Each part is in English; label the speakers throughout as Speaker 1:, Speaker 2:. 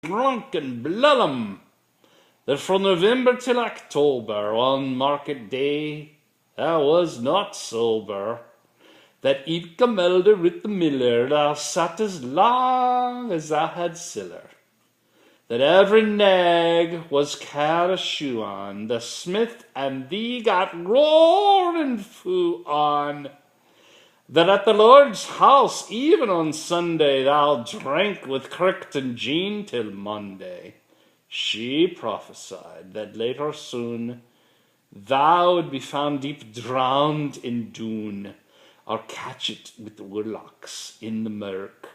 Speaker 1: drunk and blellum, that from November till October, on market day, thou was not sober, that ilka melder with the miller, thou sat as long as thou had siller, that every nag was care a shoe on, the smith and thee got roaring foo on, that at the Lord's house, even on Sunday, thou drank with Crichton Jean till Monday. She prophesied that late or soon thou would be found deep drowned in Doon, or catch it with the warlocks in the murk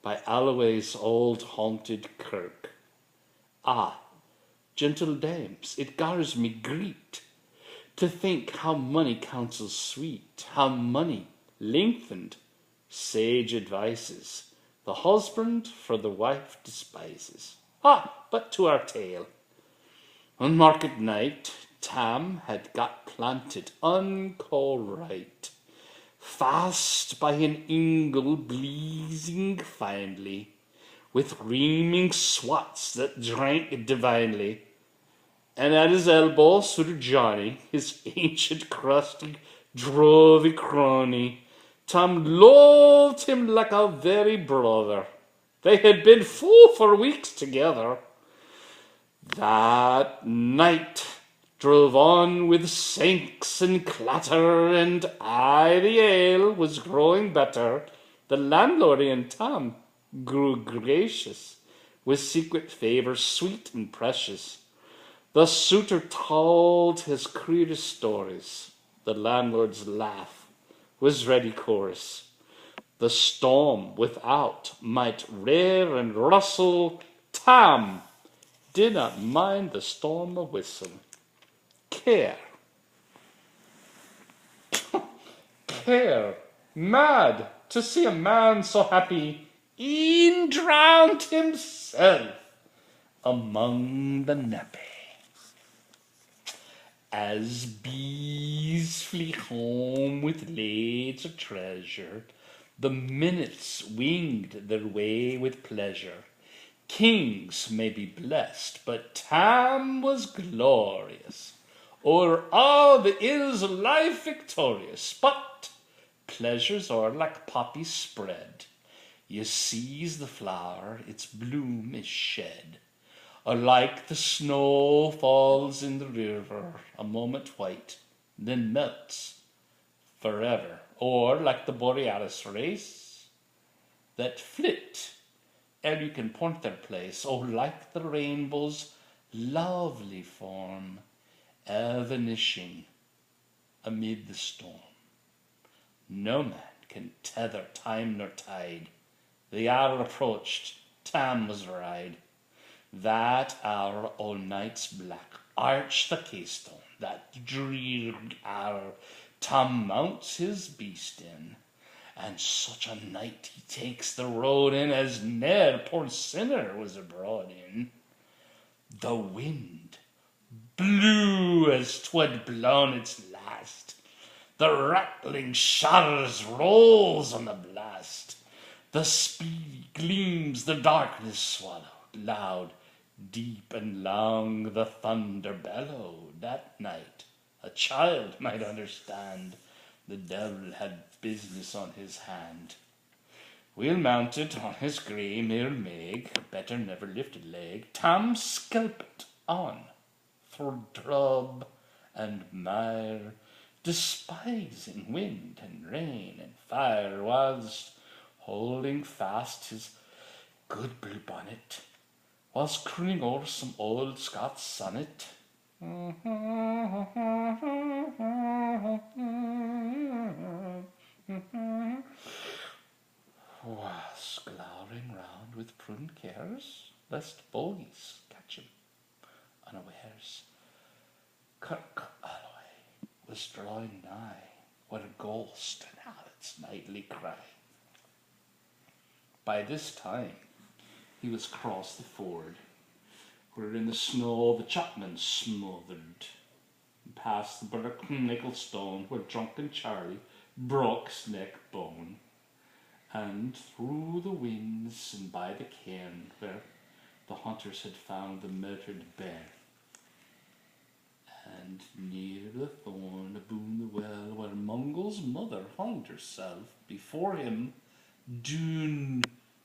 Speaker 1: by Alloway's old haunted kirk. Ah, gentle dames, it gars me greet to think how money counsels sweet, how money lengthened sage advices the husband for the wife despises. But to our tale. On market night, Tam had got planted unco-right, fast by an ingle blazing finely, with reaming swats that drank divinely, and at his elbow stood Johnny, his ancient crusty drovey crony. Tam loved him like a very brother. They had been full for weeks together. That night drove on with sinks and clatter, and aye, the ale was growing better. The landlord and Tam grew gracious, with secret favours sweet and precious. The suitor told his queerest stories. The landlord's laugh was ready chorus. The storm without might rear and rustle. Tam did not mind the storm a whistle. Care, mad to see a man so happy, e'en drowned himself among the nappy. As bees flee home with lades of treasure, the minutes winged their way with pleasure. Kings may be blessed, but Tam was glorious, o'er all the ills of life victorious. But pleasures are like poppies spread. You seize the flower, its bloom is shed. Or like the snow falls in the river, a moment white, then melts forever. Or like the borealis race that flit ere you can point their place. Or like the rainbow's lovely form, evanishing amid the storm. No man can tether time nor tide. The hour approached, Tam was ride. That hour all night's black arched the keystone. That dreary hour Tam mounts his beast in, and such a night he takes the road in as ne'er poor sinner was abroad in. The wind blew as 'twad blown its last. The rattling showers rolls on the blast. The speedy gleams the darkness swallowed. Loud, deep and long the thunder bellowed. That night a child might understand the devil had business on his hand. Weel mounted on his grey mare Meg, better never lifted leg, Tam skelped on through drub and mire, despising wind and rain and fire, whilst holding fast his good blue bonnet, whilst crooning o'er some old Scots sonnet. Whilst glowering round with prudent cares, lest bogies catch him unawares. Kirk Alloway was drawing nigh, where a ghost and its nightly cry. By this time he was across the ford, where in the snow the chapmen smothered, and past the broken nickel stone where drunken Charlie broke his neck bone, and through the winds and by the cairn where the hunters had found the murdered bear. And near the thorn aboon the well, where Mungle's mother hanged herself, before him Doon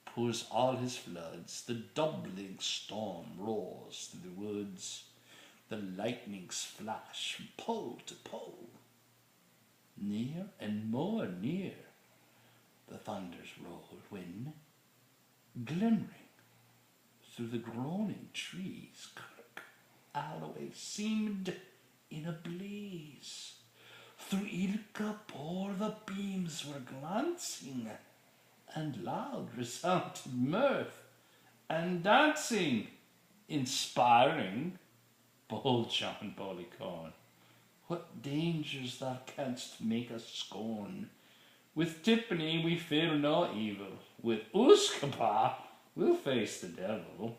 Speaker 1: pours all his floods. The doubling storm roars through the woods. The lightnings flash from pole to pole. Near and more near the thunders roll, when, glimmering through the groaning trees, Kirk Alloway seemed in a blaze. Through ilka pore the beams were glancing, and loud resounded mirth and dancing, inspiring bold John Ballycorn. What dangers thou canst make us scorn. With Tiffany we fear no evil. With Uskapa we'll face the devil.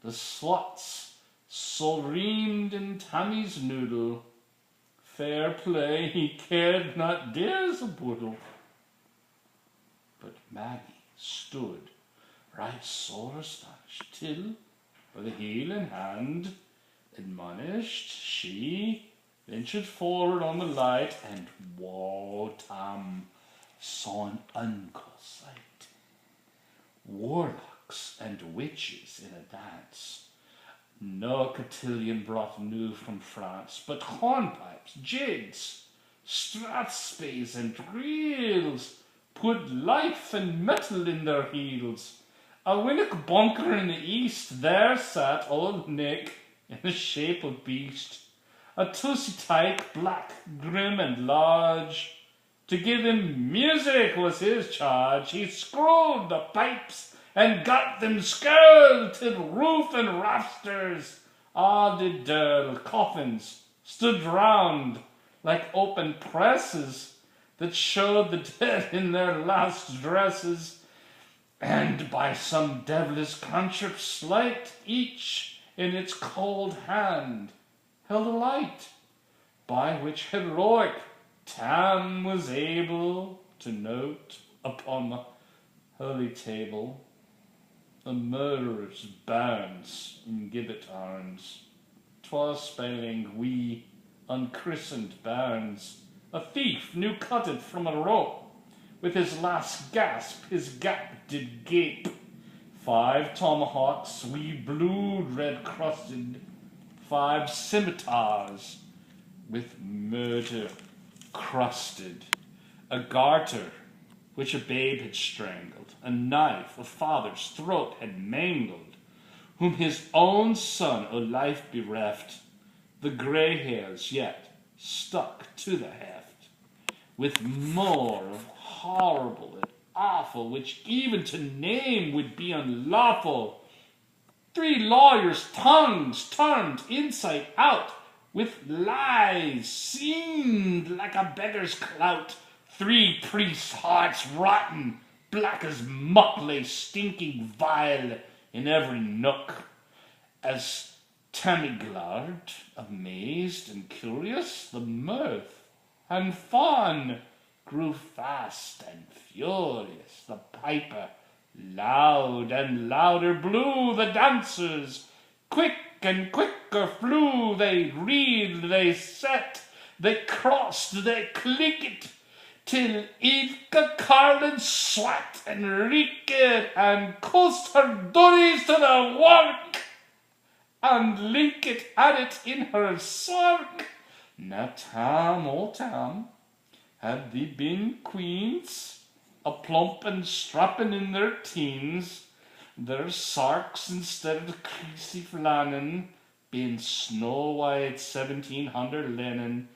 Speaker 1: The swats so reamed in Tammy's noodle. Fair play he cared not dares a boodle. But Maggie stood right sore astonished, till, by the heel in hand, admonished, she ventured forward on the light, and woe Tam saw an unco sight. Warlocks and witches in a dance. No cotillion brought new from France, but hornpipes, jigs, strathspeys, and reels put life and metal in their heels. A winnock bunker in the east, there sat old Nick in the shape of beast, a tussy tyke, black, grim, and large. To give him music was his charge. He scrolled the pipes and got them skirled till roof and rafters all did dirl. Coffins stood round like open presses that showed the dead in their last dresses, and by some devilish contrip sleight, each in its cold hand held a light, by which heroic Tam was able to note upon the holy table the murderer's bands in gibbet arms. 'Twas spelling we unchristened bands. A thief new cutted from a rope, with his last gasp his gap did gape. 5 tomahawks we blued red crusted, 5 scimitars with murder crusted, a garter which a babe had strangled, a knife a father's throat had mangled, whom his own son o' life bereft, the grey hairs yet stuck to the heft, with more of horrible and awful, which even to name would be unlawful. 3 lawyers' tongues turned inside out, with lies seamed like a beggar's clout. 3 priests' hearts rotten, black as muck, lay stinking vile in every nook. As Tammy glowered, amazed and curious, the mirth and fun grew fast and furious. The piper loud and louder blew, the dancers quick and quicker flew. They reeled, they set, they crossed, they clicked, till ilka Carlin swat and reeked and cussed her durries to the work, and linked at it in her sark. Now Tam O Tam, had they been queens, a plump and strapping in their teens, their sarks instead of creasy flannin being snow-white 1700 linen,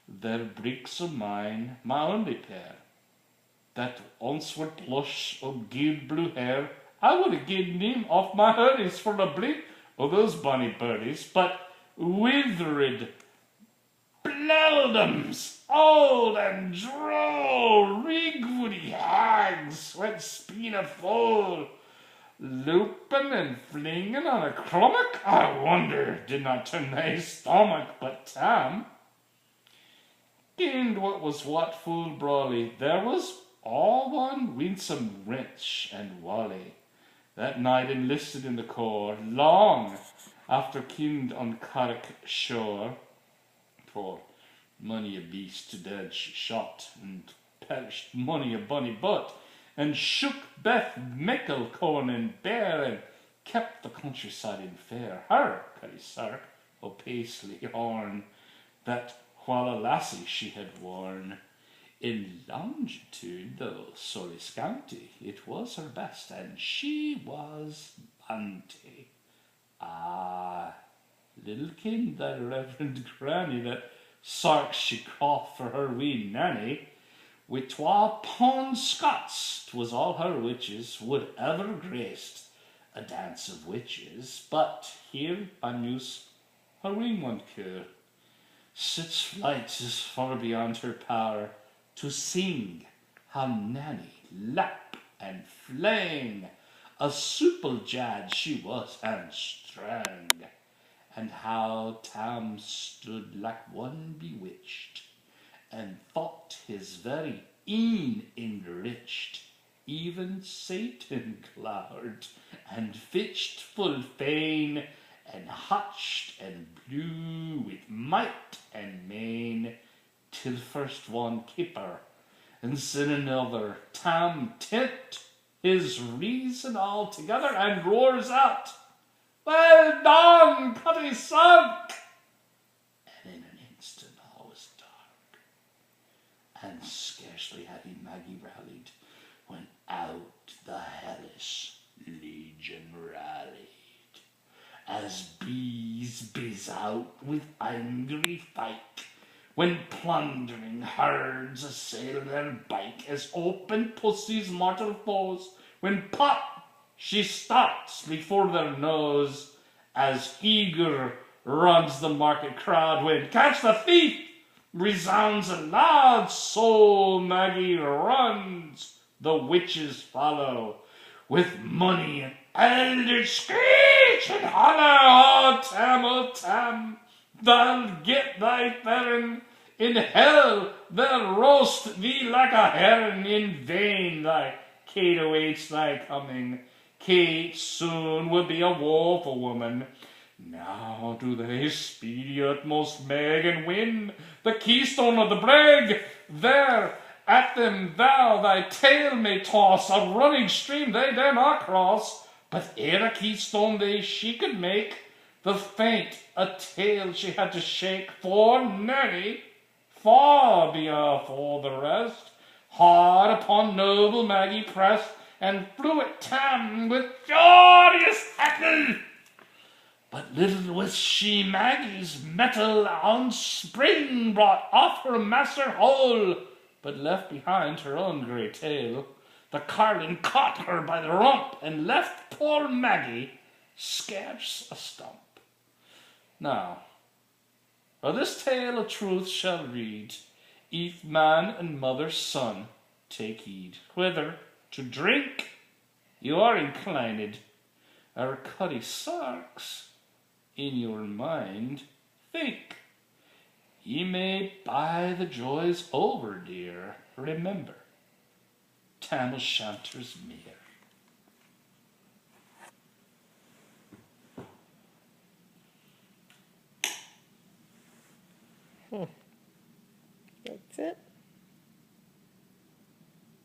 Speaker 1: their bricks o' mine, my only pair, that once were plush o' gilt blue hair, I would have given him off my hurries for the blink o' those bonny birdies, but withered beldams, old and droll, rigwoody hags, went spina full, looping and flinging on a crummock. I wonder did not turn thy stomach, but Tam gained what was what full brawly. There was all one winsome wrench and wally, That night enlisted in the corps, long after kind on Carrick shore, for many a beast to dead shot, and perished many a bonny butt, and shook Beth mickle corn and bear, and kept the countryside in fair. Her, Cuddy Sark, o Paisley horn, that while a lassie she had worn, in longitude, though sorely scanty, it was her best, and she was banty. Ah, little kin thy reverend granny, that sark she caught for her wee nanny, with twa pound Scots, 'twas all her witches would ever graced a dance of witches, but here by muse her wing one cure, sits flights is far beyond her power, to sing how Nanny lap and flang, a supple jad she was and strang, and how Tam stood like one bewitched, and thought his very een enriched. Even Satan glowered and fitched full fain, and hotched and blew with might and main, till first one kipper and then another Tam tipped his reason altogether, and roars out, "Well done, Cuddy Sark!" And in an instant all was dark, and scarcely had he Maggie rallied, when out the hellish legion rallied, as bees bizz out with angry fight, when plundering herds assail their bike, as open pussy's mortal foes, when pop she stops before their nose, as eager runs the market crowd, when "Catch the thief!" resounds aloud, so Maggie runs, the witches follow, with money and eldritch screech and holler. O Tam, thou'll get thy feren, in hell they'll roast thee like a heron. In vain thy Kate awaits thy coming. Kate soon will be a woeful woman. Now do they speed the utmost mag, and win the keystone of the brag. There at them thou thy tail may toss, a running stream they dare not cross, but ere a keystone she could make, the faint a tail she had to shake, for Nanny, far beyond all the rest, hard upon noble Maggie pressed, and flew at Tam with furious heckle. But little was she Maggie's mettle on spring brought off her master whole, but left behind her own grey tail. The carlin caught her by the rump, and left poor Maggie scarce a stump. Now, of this tale a truth shall read, if man and mother's son take heed. Whether to drink you are inclined, our Cuddy Sarks in your mind think. Ye may buy the joys over, dear. Remember, Tam O Shanter's mere.